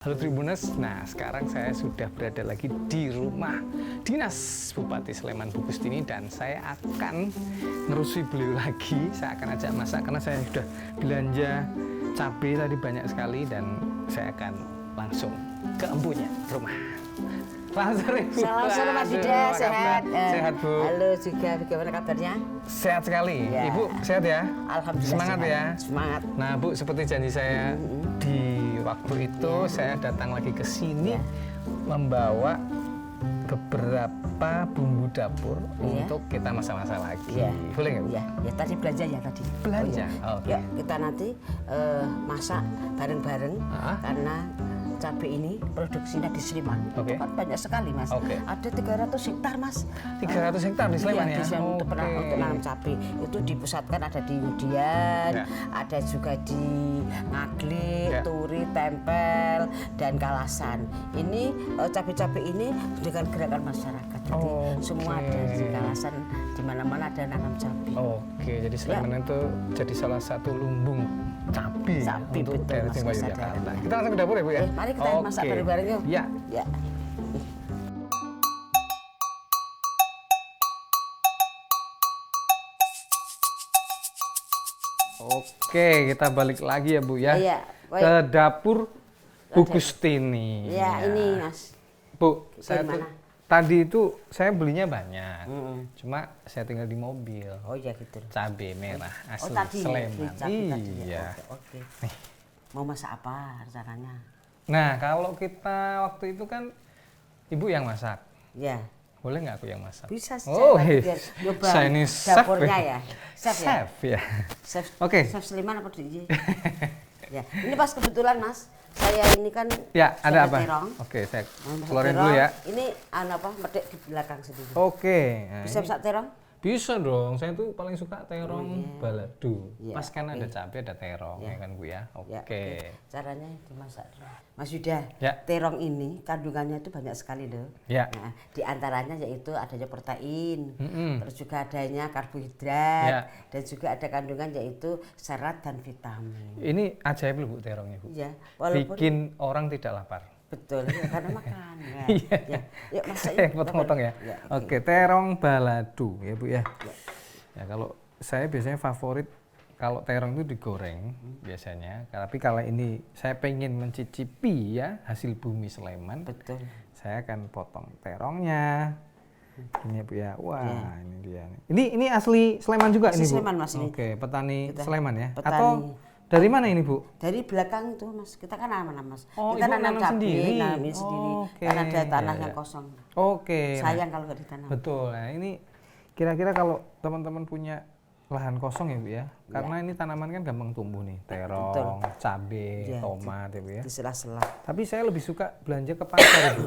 Halo Tribuners, nah sekarang saya sudah berada lagi di rumah Dinas Bupati Sleman Bu Gustini dan saya akan ngerusui beliau lagi. Saya akan ajak masak karena saya sudah belanja cabai tadi banyak sekali dan saya akan langsung ke empunya rumah. Selamat sore Bu. Salam sore Mas Yuda, sehat. Sehat Bu. Halo juga, bagaimana kabarnya? Sehat sekali. Ya. Ibu sehat ya? Alhamdulillah. Semangat sehat. ya. Semangat. Nah Bu, seperti janji saya di waktu itu saya datang lagi ke sini membawa beberapa bumbu dapur untuk kita masak-masak lagi. Boleh nggak Bu? Ya tadi belanja ya tadi. Belanja? Oh, ya. Kita nanti masak bareng-bareng karena cabai ini produksinya di Sleman. Itu kan banyak sekali Mas. Ada 300 hektar Mas. 300 hektar di Sleman ya? Di Sleman untuk nanam cabai. Itu dipusatkan ada di Udian, ada juga di Ngaglik, Turi, Tempel, dan Kalasan. Ini cabai-cabai ini dengan gerakan masyarakat. Jadi semua ada di Kalasan, di mana-mana ada nanam cabai. Oke, jadi Sleman itu jadi salah satu lumbung cabai untuk daerah Istimewa Yogyakarta. Kita langsung ke dapur ya Bu ya? Mari kita masak bareng-bareng yuk. Ya. Oke, kita balik lagi ya Bu ya. Ke dapur Bu Gustini. Ya, ini Mas. Bu, saya tadi itu saya belinya banyak. Cuma saya tinggal di mobil. Oh iya gitu. Cabai merah asli Sleman. Iya. Oke. Mau masak apa rencananya? Nah, kalau kita waktu itu kan Ibu yang masak. Iya. Boleh nggak aku yang masak? Bisa saja. Oh, saya ini dapurnya ya. Chef ya. Oke. Chef Sleman apa DJ? Ya. Ini pas kebetulan Mas. Saya ini kan ada apa? Terong. Oke, saya keluarin dulu ya. Ini medek di belakang sendiri. Oke. Bisa masak terong? Bisa dong, saya tuh paling suka terong balado. Pas kan ada cabai, ada terong ya kan Bu ya. Oke. Caranya dimasak dulu. Mas Yuda, terong ini kandungannya itu banyak sekali loh. Nah, di antaranya yaitu adanya protein, terus juga adanya karbohidrat, dan juga ada kandungan yaitu serat dan vitamin. Ini ajaib loh Bu terongnya Bu. Iya. Bikin orang tidak lapar. Betul, karena makan. Yuk masak. Potong-potong ya. Oke, terong balado ya Bu ya. Ya kalau saya biasanya favorit kalau terong itu digoreng biasanya. Tapi kalau ini saya pengen mencicipi ya hasil bumi Sleman. Betul. Saya akan potong terongnya. Ini ya Bu ya. Wah, ini dia. Ini asli Sleman juga ini Bu. Sleman Mas ini. Oke, petani Sleman ya. Petani. Atau dari mana ini Bu? Dari belakang itu Mas, kita kan nanam Mas. Oh, kita nanam sendiri. Nanamin sendiri. Karena ada tanah yang kosong. Oke. Sayang kalau nggak ditanam. Betul. Nah ini kira-kira kalau teman-teman punya lahan kosong ya Bu ya, karena ini tanaman kan gampang tumbuh nih, terong, cabai, tomat ya Bu ya. Di sela-sela. Tapi saya lebih suka belanja ke pasar Bu.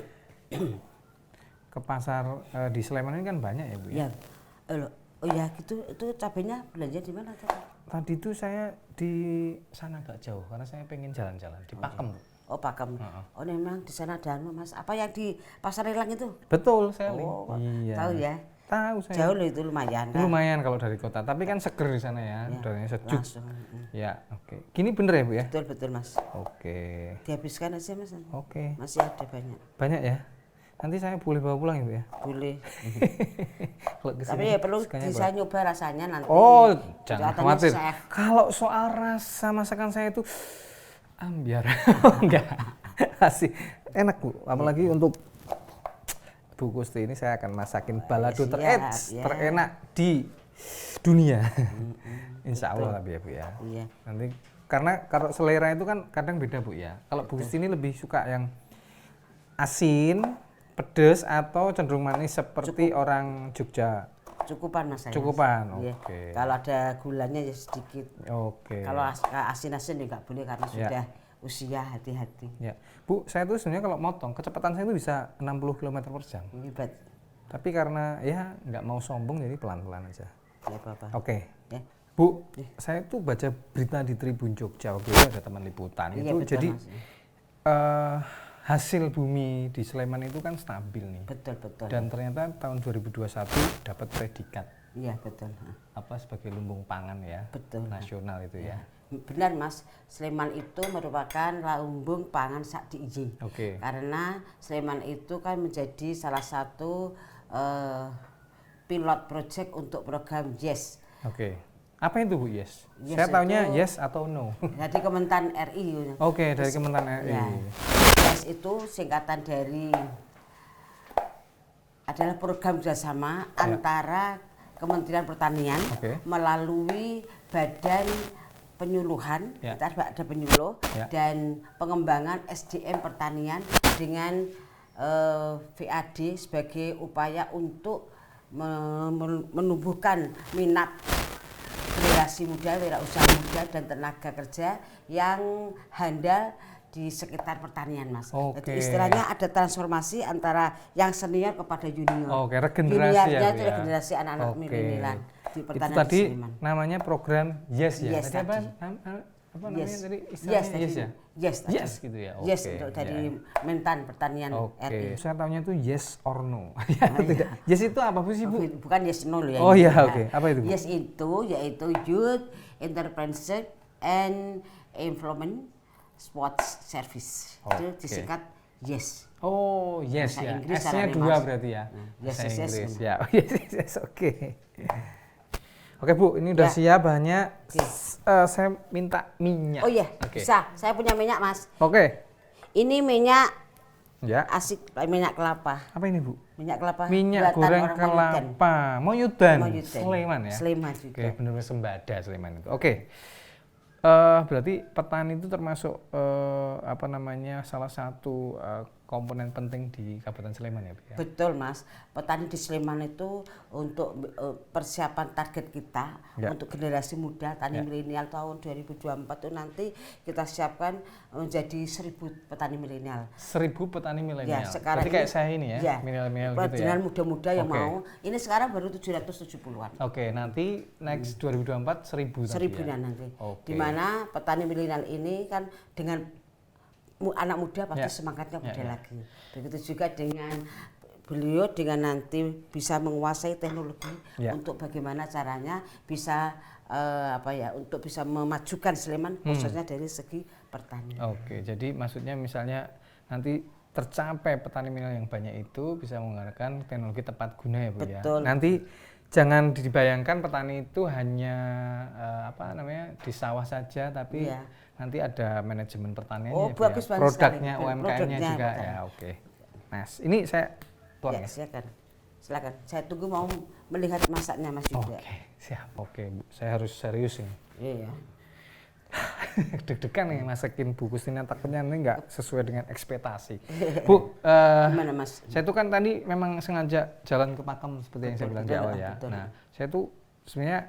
Ke pasar di Sleman ini kan banyak ya Bu ya. Oh ya gitu, itu cabainya belanja di mana tadi? Tadi itu saya di sana agak jauh karena saya pengen jalan-jalan di Pakem. Oh Pakem. Oh memang di sana ada Mas. Apa yang di Pasar Elang itu? Betul sekali. Iya. Tahu ya? Tahu saya. Jauh loh itu lumayan kan? Lumayan kalau dari kota, tapi kan seger di sana ya, udaranya sejuk. Langsung. Ya, oke. Gini bener ya Bu ya? Betul Mas. Oke. Dihabiskan aja Mas. Oke. Masih ada banyak. Banyak ya? Nanti saya boleh bawa pulang ya Bu ya? Boleh. Tapi ya perlu bisa nyoba rasanya nanti. Oh, jangan khawatir. Kalau soal rasa masakan saya itu ambiar. Enggak. Asik. Enak Bu, apalagi untuk Bu Gusti ini saya akan masakin balado terenak di dunia. Insya Allah tapi ya Bu ya. Nanti karena kalau selera itu kan kadang beda Bu ya. Kalau Bu Gusti ini lebih suka yang asin, pedas atau cenderung manis seperti orang Jogja. Cukupan Mas saya. Cukupan. Oke. Kalau ada gulanya ya sedikit. Oke. Kalau asin-asin ya nggak boleh karena sudah usia, hati-hati. Ya. Bu, saya tuh sebenarnya kalau motong kecepatan saya itu bisa 60 km per jam. Hebat. Tapi karena ya nggak mau sombong jadi pelan-pelan aja. Ya apa-apa. Oke. Bu, saya tuh baca berita di Tribun Jogja waktu itu ada teman liputan itu betul, jadi hasil bumi di Sleman itu kan stabil nih. Betul. Dan ternyata tahun 2021 dapat predikat. Iya, betul. Apa sebagai lumbung pangan ya. Betul. Nasional itu ya. Benar Mas, Sleman itu merupakan lumbung pangan sak diiji. Oke. Karena Sleman itu kan menjadi salah satu pilot project untuk program YES. Oke. Apa itu Bu YES? YES Saya taunya itu- yes atau no. Jadi Kementan RI. Oke, dari Kementan RI. Ya. YES itu singkatan dari adalah program kerjasama antara Kementerian Pertanian Oke. melalui Badan Penyuluhan, Ya. kita ada penyuluh Ya. dan pengembangan SDM pertanian dengan VAD sebagai upaya untuk menumbuhkan minat generasi muda, wirausaha muda dan tenaga kerja yang handal di sekitar pertanian, Mas. Oke. Jadi istilahnya ada transformasi antara yang senior kepada junior. Oke, regenerasi ya, Juniornya Bu, itu ya. regenerasi anak-anak Oke. milenial di Itu pertanian tadi di Sleman. namanya program YES ya. Yes, tadi apa? tadi. Apa namanya Yes. tadi Yes, istilahnya tadi. YES ya? Yes, tadi. Yes gitu ya. Yes, Oke, untuk ya. dari Mentan Pertanian Oke, RI. saya tahunya itu yes or no. Ya, tidak. Yes itu apa sih Bu? Bukan yes no loh ya. Oh ini. iya, oke. Apa itu, Bu? Yes itu yaitu Youth Entrepreneurship and Employment Sports Service. Itu Oke. disingkat YES. Oh yes Bahasa ya. Inggris S-nya caranya, 2 Mas. berarti ya. Yes, Bahasa yes, yes. Inggris. Ya. Oh, yes, oke. Oke Bu, ini udah Ya. siap bahannya. Saya minta minyak. Oh iya, Oke. bisa. Saya punya minyak, Mas. Oke. Ini minyak Ya. asik, minyak kelapa. Apa ini Bu? Minyak kelapa. Minyak buatan goreng orang Moyudan. kelapa. Moyudan. Moyudan. Sleman ya. Sleman juga. Oke, benar-benar sembada Sleman itu. Oke. Berarti petani itu termasuk apa namanya salah satu komponen penting di Kabupaten Sleman ya, Bu ya? Betul Mas, petani di Sleman itu untuk persiapan target kita Ya. untuk generasi muda tani milenial tahun 2024 itu nanti kita siapkan menjadi 1000 petani milenial. 1000 petani milenial. Ya, sekarang Berarti kayak saya ini ya, milenial gitu ya. muda-muda yang Oke. mau. Ini sekarang baru 770-an. Oke, nanti next 2024 1000 tadi ya. 1000-an nanti. Oke. Di mana petani milenial ini kan dengan anak muda pasti Ya. semangatnya Ya, muda ya. lagi. Begitu juga dengan beliau dengan nanti bisa menguasai teknologi Ya. untuk bagaimana caranya bisa untuk bisa memajukan Sleman khususnya dari segi pertanian. Oke, jadi maksudnya misalnya nanti tercapai petani milenial yang banyak itu bisa menggunakan teknologi tepat guna ya Bu ya. Betul. Nanti jangan dibayangkan petani itu hanya apa namanya di sawah saja, tapi Iya. nanti ada manajemen pertanian Oh, ya, Bu bagus, ya. bagus Produknya, sekali. UMKM-nya Produknya, juga betul. ya. Oke. Nah, ini saya tuang Ya, ya. silakan. Silakan. Saya tunggu mau melihat masaknya Mas Yuda. Oke, siap. Oke, Bu. Saya harus serius ini. Iya. Deg-degan nih masakin Bu Kustina, takutnya ini nggak sesuai dengan ekspektasi. Bu, Gimana Mas? saya tuh kan tadi memang sengaja jalan ke Pakem seperti yang saya bilang di betul, awal ya. betul. Nah, saya tuh sebenarnya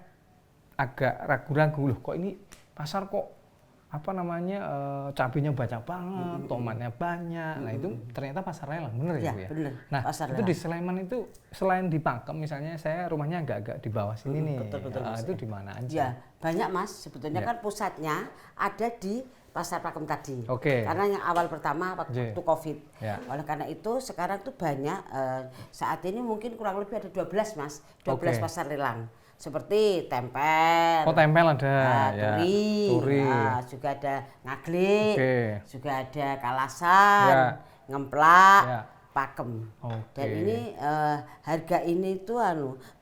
agak ragu-ragu loh, kok ini pasar kok apa namanya cabenya banyak banget, tomatnya banyak. Nah itu ternyata pasar lelang, bener ya, Ya, Bu ya? bener, Nah pasar itu lelang. di Sleman itu selain di Pakem misalnya, saya rumahnya agak-agak di bawah sini nih. betul, Mas. Itu di mana aja? Ya, banyak Mas. Sebetulnya Ya. kan pusatnya ada di Pasar Pakem tadi. Oke. Karena yang awal pertama waktu Iya. Covid. Ya. Oleh karena itu sekarang tuh banyak saat ini mungkin kurang lebih ada 12 Mas. 12 Oke. pasar lelang. Seperti tempel. Oh tempel ada, ya. Turi. Juga ada ngaglik. Oke. Juga ada kalasan, Ya. ngemplak, Ya. pakem. Oke. Dan ini harga ini tuh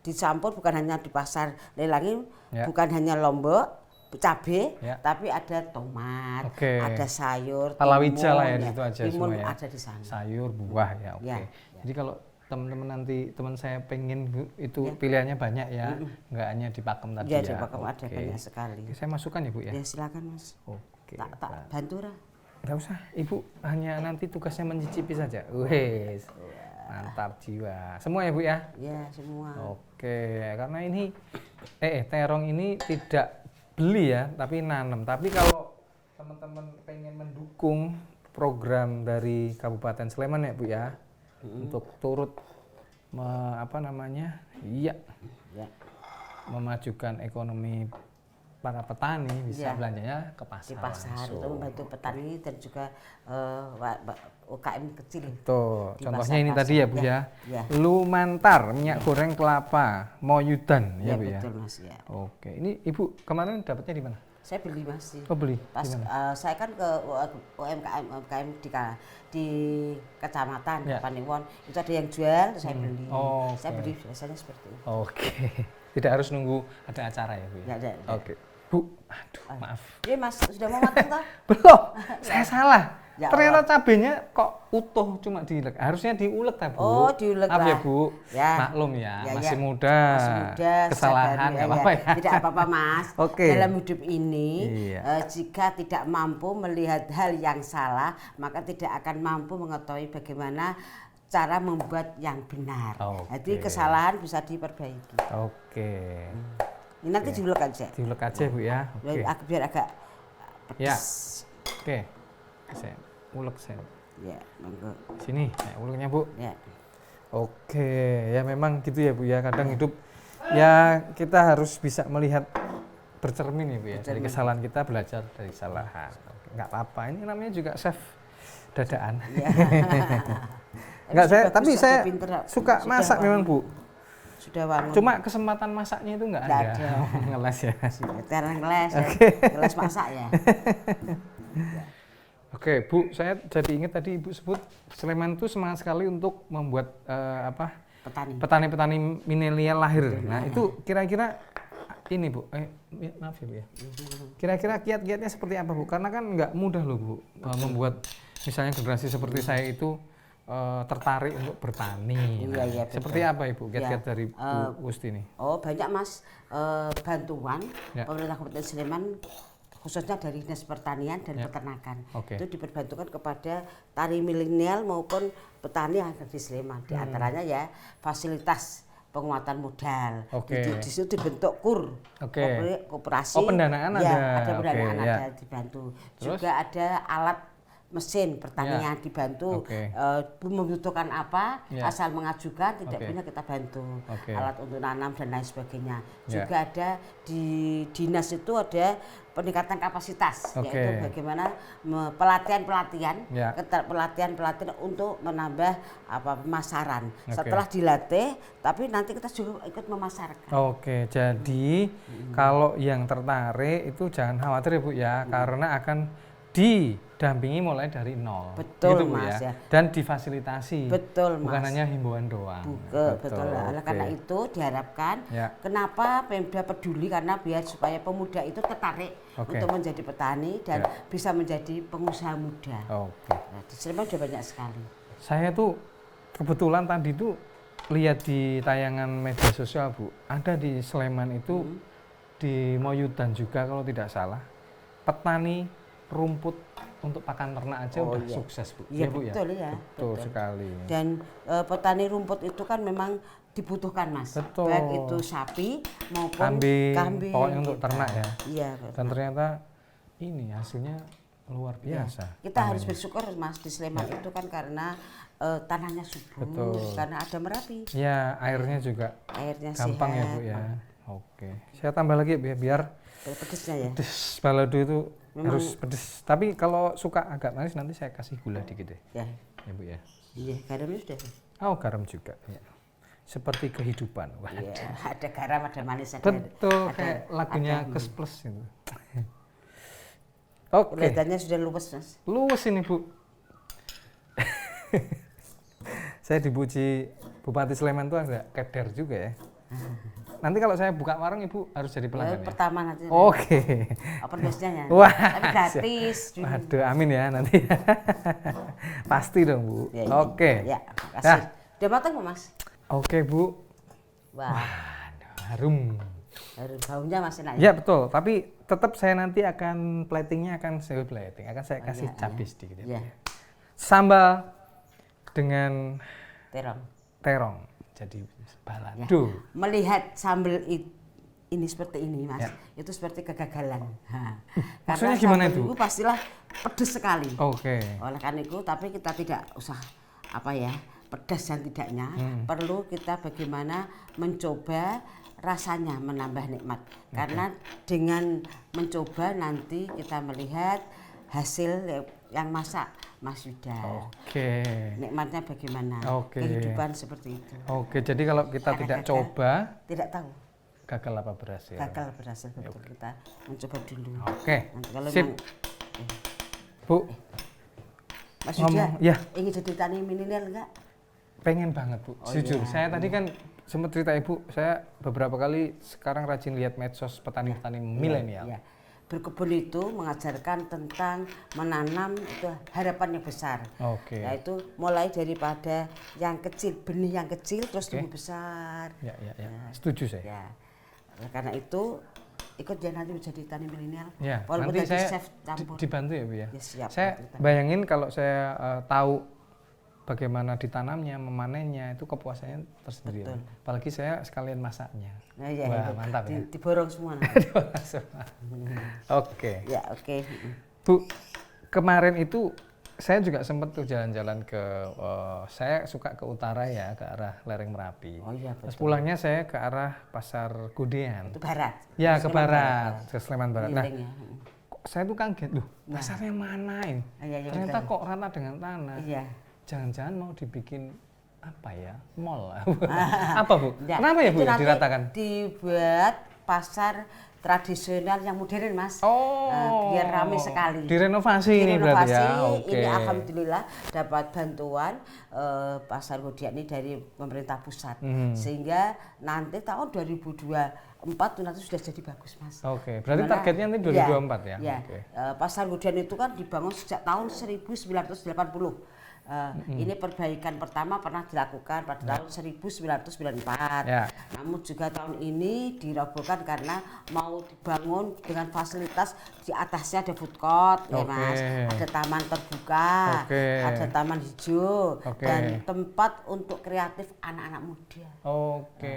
dicampur bukan hanya di pasar lelang ini, Ya. bukan hanya lombok, cabai, Ya. tapi ada tomat, Oke. ada sayur, Palawija lah ya timun, di situ aja timun semua ya. ada di sana. Sayur, buah ya, oke. Ya, Jadi kalau teman-teman nanti teman saya pengen Bu, itu Ya. pilihannya banyak ya, nggak hanya di Pakem tadi Ya, ya. di Pakem ada Oke. banyak sekali. Oke, saya masukkan ya Bu ya. Ya silakan Mas. Oke. Tak bantu Ra. Nggak usah, Ibu hanya nanti tugasnya mencicipi saja. Wes, mantap jiwa. Semua ya Bu ya. Ya semua. Oke, karena ini terong ini tidak beli ya, tapi nanam. Tapi kalau teman-teman pengen mendukung program dari Kabupaten Sleman ya Bu ya, untuk turut Ya. memajukan ekonomi para petani, bisa Ya. belanjanya ke pasar. Di pasar langsung. itu membantu petani dan juga UKM kecil. Tuh, Di contohnya ini pasar-pasar. tadi ya Bu ya. Ya. Lumantar, minyak goreng kelapa, Moyudan ya Bu ya. Betul Mas ya. Oke, ini Ibu kemarin dapatnya di mana? Saya beli Mas. Oh beli. Pas saya kan ke UMKM di kecamatan Paniwon, itu ada yang jual, saya beli. Saya beli biasanya seperti itu. Oke. Tidak harus nunggu ada acara ya Bu ya? Nggak ada. Oke. Bu, aduh maaf. Ini Mas, sudah mau matang toh? Belum, saya salah. Ya Ternyata cabenya kok utuh cuma diulek. Harusnya diulek ta Bu. Oh, diulek Maaf lah. ya Bu. Ya. Maklum ya, Ya, masih ya. muda. Masih muda, Kesalahan nggak apa-apa ya. Tidak apa-apa Mas. Oke. Dalam hidup ini, Iya. jika tidak mampu melihat hal yang salah, maka tidak akan mampu mengetahui bagaimana cara membuat yang benar. Oke. Jadi kesalahan bisa diperbaiki. Oke. Ini nanti diulek aja. Diulek aja Bu ya. Oke. Biar agak Ya. pedes. Oke. Saya ulek saya. Ya, monggo. Sini, saya uleknya Bu. Ya. Oke, ya memang gitu ya Bu ya. Kadang hidup ya kita harus bisa melihat bercermin ya Bu ya. Dari kesalahan kita belajar dari kesalahan. Oke, nggak apa-apa. Ini namanya juga chef dadaan. Ya. Enggak saya, Bagus, tapi ada saya pinter, suka sudah masak wangi. memang Bu. Sudah wangi. Cuma kesempatan masaknya itu nggak ada. Ngeles ya. Veteran ngeles, ya. Ngeles masak ya. Oke Bu, saya jadi ingat tadi Ibu sebut Sleman itu semangat sekali untuk membuat petani-petani milenial lahir. Nah itu kira-kira ini Bu, maaf ya Bu ya. Kira-kira kiat-kiatnya seperti apa Bu? Karena kan nggak mudah loh Bu membuat misalnya generasi seperti saya itu tertarik untuk bertani. Nah, Iya, seperti apa Ibu kiat-kiat Ya, dari Bu Usti ini? Oh banyak Mas, bantuan Ya. pemerintah Kabupaten Sleman khususnya dari Dinas Pertanian dan Peternakan. Oke. Itu diperbantukan kepada tani milenial maupun petani yang ada di Sleman. Di antaranya ya fasilitas penguatan modal. Oke. Di situ dibentuk KUR, Oke. koperasi. Oh, pendanaan ya, ada. ada pendanaan Oke, ya. ada dibantu. Terus? Juga ada alat mesin pertanian Ya. dibantu. Oke. Membutuhkan apa Ya. asal mengajukan tidak Oke. punya kita bantu. Oke. Alat untuk nanam dan lain sebagainya. Ya. Juga ada di dinas itu ada peningkatan kapasitas, Oke. yaitu bagaimana pelatihan-pelatihan, Ya. pelatihan-pelatihan untuk menambah pemasaran. Oke. Setelah dilatih, tapi nanti kita juga ikut memasarkan. Oke, jadi kalau yang tertarik itu jangan khawatir ya Bu ya, karena akan didampingi mulai dari nol. Betul, gitu, Bu, Mas, ya. Dan difasilitasi. Betul, Bukan Mas. hanya himbauan doang. Betul. Oleh oke. karena itu diharapkan Ya. kenapa Pemda peduli karena biar supaya pemuda itu tertarik Oke. untuk menjadi petani dan Ya. bisa menjadi pengusaha muda. Oke. Nah, di Sleman sudah banyak sekali. Saya tuh kebetulan tadi tuh lihat di tayangan media sosial Bu, ada di Sleman itu di Moyudan juga kalau tidak salah, petani rumput untuk pakan ternak aja udah iya. sukses Bu. Iya, Bu betul ya. Betul sekali. Dan petani rumput itu kan memang dibutuhkan Mas. Betul. Baik itu sapi maupun Kambing, pokoknya untuk gitu. ternak ya. Iya. Dan ternyata ini hasilnya luar biasa. Kita harus bersyukur Mas di Sleman itu kan karena tanahnya subur, Betul. karena ada Merapi. Ya, airnya juga Airnya gampang ya sehat. Bu ya. Oke. Saya tambah lagi ya, biar Pedesnya ya. pedes balado itu Memang- harus pedes. Tapi kalau suka agak manis nanti saya kasih gula dikit deh. Ya. Ya Bu ya. Iya, garamnya sudah. Oh, garam juga ya. Seperti kehidupan. Wah. Iya, ada garam, ada manis, ada. Betul, ada- kayak lagunya ada- Kes Plus itu. Oke. Kelihatannya sudah luwes Mas. Luwes ini Bu. Saya dipuji Bupati Sleman tuh ada keder juga ya. Nanti kalau saya buka warung Ibu harus jadi pelanggan ya? Pertama nanti. Oke. Open house-nya ya. Wah, Tapi gratis. Waduh, amin ya nanti. Pasti dong Bu. Ya, Oke. Ya, kasih. Nah. Udah matang belum Mas? Oke Bu. Wah, Aduh, harum. baunya masih enak Ya betul, tapi tetap saya nanti akan platingnya akan saya plating, akan saya kasih iya, cabai sedikit ya. Iya. Sambal dengan Terong. terong, jadi Ya. balado. Melihat sambal ini seperti ini Mas, Ya. itu seperti kegagalan. Maksudnya Karena gimana sambal itu? pastilah pedes sekali. Oke. Oleh karena itu, tapi kita tidak usah pedas dan tidaknya. Perlu kita bagaimana mencoba rasanya menambah nikmat. Karena dengan mencoba nanti kita melihat hasil yang masak Mas Yuda. Oke. Nikmatnya bagaimana? Oke. Kehidupan seperti itu. Oke, jadi kalau kita tidak gagal, coba, tidak tahu. gagal apa berhasil. Gagal berhasil betul. Kita mencoba dulu. Oke. Nanti kalau Sip. memang, Bu, Mas Yuda, ya. ingin jadi tani milenial enggak? Pengen banget Bu, jujur. Iya, Saya tadi kan sempat cerita Ibu, saya beberapa kali sekarang rajin lihat medsos petani-petani milenial. Ya. Berkebun itu mengajarkan tentang menanam itu harapan yang besar. Oke. Yaitu mulai daripada yang kecil, benih yang kecil terus tumbuh besar. Ya. Setuju saya. Ya. Oleh karena itu ikut dia nanti menjadi tani milenial. Ya, Walaupun nanti jadi saya chef campur. dibantu ya Bu ya. Ya, siap. Saya bayangin kalau saya tahu bagaimana ditanamnya, memanennya, itu kepuasannya tersendiri. Betul. Apalagi saya sekalian masaknya. Nah, ya, Wah, itu. mantap ya. Diborong semua. Oke. Ya, oke. Bu, kemarin itu saya juga sempat tuh jalan-jalan ke, saya suka ke utara ya, ke arah lereng Merapi. Oh iya, betul. Terus pulangnya saya ke arah Pasar Godean. Itu barat. Ya, ke barat, ke Sleman Barat. Nah, Keliling ya. kok saya tuh kaget, loh pasarnya mana ini? Iya, Ternyata betul. kok rata dengan tanah. Iya. Jangan-jangan mau dibikin apa ya, mall? Apa Bu? Ya, Kenapa ya Bu itu nanti diratakan? dibuat pasar tradisional yang modern Mas. Oh, Biar ramai sekali. Direnovasi ini berarti ya? Oke. Ini alhamdulillah dapat bantuan Pasar Godean ini dari pemerintah pusat. Sehingga nanti tahun 2024 itu nanti sudah jadi bagus Mas. Oke, berarti Dimana, targetnya nanti 2024 ya? Ya, Oke. Pasar Godean itu kan dibangun sejak tahun 1980. Ini perbaikan pertama pernah dilakukan pada tahun 1994. Ya. Namun juga tahun ini dirobohkan karena mau dibangun dengan fasilitas di atasnya ada food court, ya Mas. Ada taman terbuka, ada taman hijau, dan tempat untuk kreatif anak-anak muda. Oke,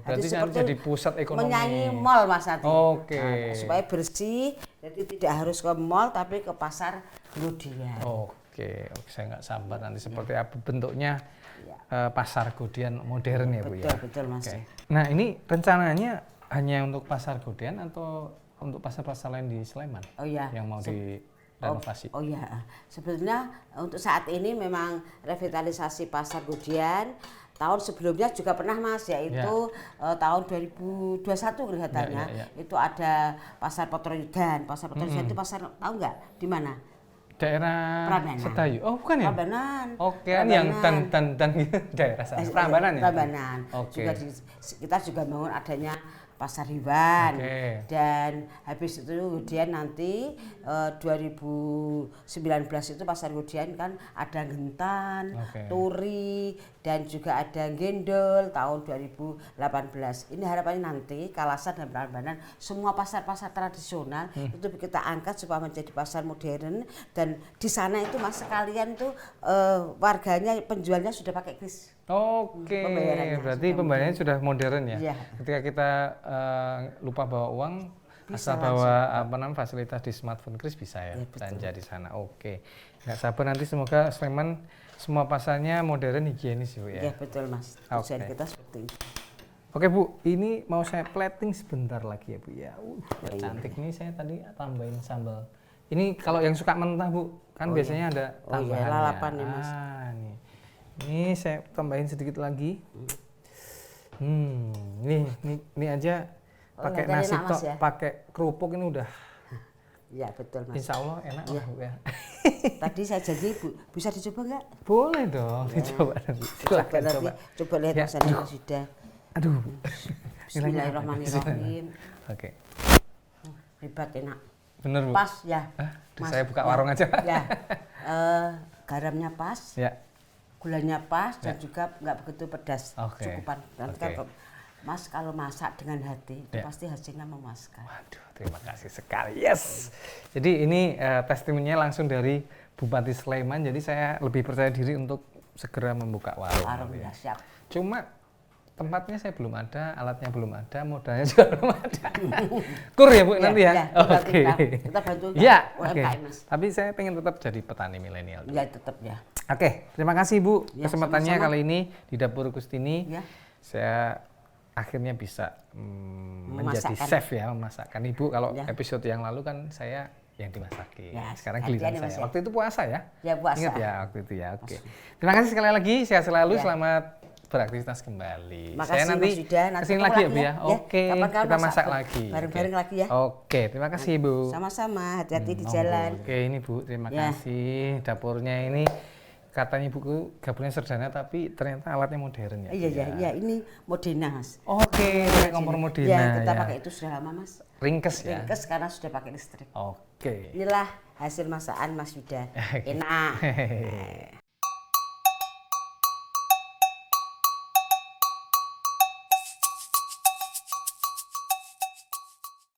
berarti seperti jadi pusat ekonomi. Menyanyi mall Mas Adi. Oke. Supaya bersih, jadi tidak harus ke mall tapi ke Pasar Godean. Oke, saya nggak sabar nanti seperti apa bentuknya Pasar Godean modern ya Bu ya. Betul Mas. Oke. Nah ini rencananya hanya untuk Pasar Godean atau untuk pasar-pasar lain di Sleman? Oh iya. Yang mau direnovasi? Oh iya, sebetulnya untuk saat ini memang revitalisasi Pasar Godean. Tahun sebelumnya juga pernah Mas, yaitu tahun 2021 kelihatannya. Itu ada Pasar Petroyudan. Pasar Petroyudan itu pasar, tahu nggak di mana? Daerah Prambanan. Setayu. Oh bukan ya? Prambanan. Oke, yang dan gitu daerah sana. Prambanan ya? Prambanan. Oke. Juga kita juga bangun adanya Pasar Hewan. Dan habis itu kemudian nanti 2019 itu Pasar Godean kan ada Gentan, Turi, dan juga ada Gendol tahun 2018. Ini harapannya nanti Kalasan dan Prambanan semua pasar-pasar tradisional itu kita angkat supaya menjadi pasar modern, dan di sana itu Mas sekalian tuh warganya penjualnya sudah pakai kris. Oke, berarti pembayarannya sudah modern ya. Iya. Ketika kita lupa bawa uang, asal bawa fasilitas di smartphone kris bisa ya, belanja di sana. Oke, nggak sabar nanti semoga Sleman semua pasarnya modern, higienis Bu ya. Iya betul Mas. Tujuan kita seperti itu. Oke Bu, ini mau saya plating sebentar lagi ya Bu ya. Cantik nih, saya tadi tambahin sambal. Ini kalau yang suka mentah Bu, kan biasanya ada tambahan lalapan nih Mas. Nih. Ini saya tambahin sedikit lagi. Ini aja pakai nasi tok, ya? Pakai kerupuk ini udah. Iya betul Mas. Insya Allah enak lah Bu ya. Tadi saya janji Bu, bisa dicoba nggak? Boleh dong, dicoba nanti. Silakan coba. Coba lihat masalahnya sudah. Aduh. Bismillahirrahmanirrahim. Oke. Hebat enak. Bener Bu. Pas ya. Mas, saya buka warung aja. Ya. Garamnya pas. Ya. Gulanya pas dan juga nggak begitu pedas, cukupan. Nanti kan Mas kalau masak dengan hati itu pasti hasilnya memuaskan. Waduh, terima kasih sekali. Yes. Jadi ini testimoninya langsung dari Bupati Sleman. Jadi saya lebih percaya diri untuk segera membuka warung. Ya, siap. Cuma tempatnya saya belum ada, alatnya belum ada, modalnya juga belum ada. Kur ya Bu nanti ya. Oke. Kita bantu UMKM Mas. Tapi saya pengen tetap jadi petani milenial. Ya tetap ya. Oke, terima kasih Bu kesempatannya sama-sama. kali ini di Dapur Kustini. Ya. Saya akhirnya bisa menjadi chef ya, memasakkan. Ibu kalau episode yang lalu kan saya yang dimasakin. Ya, Sekarang gantian giliran ya, Mas, saya. ya. Waktu itu puasa ya? Ya, puasa. Ingat ya waktu itu ya. Oke. Terima kasih sekali lagi. Sehat selalu. Ya. Selamat beraktivitas kembali. Makasih, Saya nanti Mas Yuda. Nanti kesini ketemu lagi ya, lagi Bu ya. ya. Ya, Oke, kapan-kapan kita masak masak lagi. bareng-bareng Oke. lagi ya. Oke, terima kasih Bu. Sama-sama, hati-hati di Monggo. jalan. Oke, ini Bu, terima Ya. kasih. Dapurnya ini katanya ibuku dapurnya sederhana tapi ternyata alatnya modern ya. Bu, Iya, ini Modena, Mas. Oke, pakai kompor modern Ya, kita ya. pakai itu sudah lama, Mas. Ringkes ya. Ringkes karena sudah pakai listrik. Oke. Inilah hasil masakan Mas Yuda. Enak.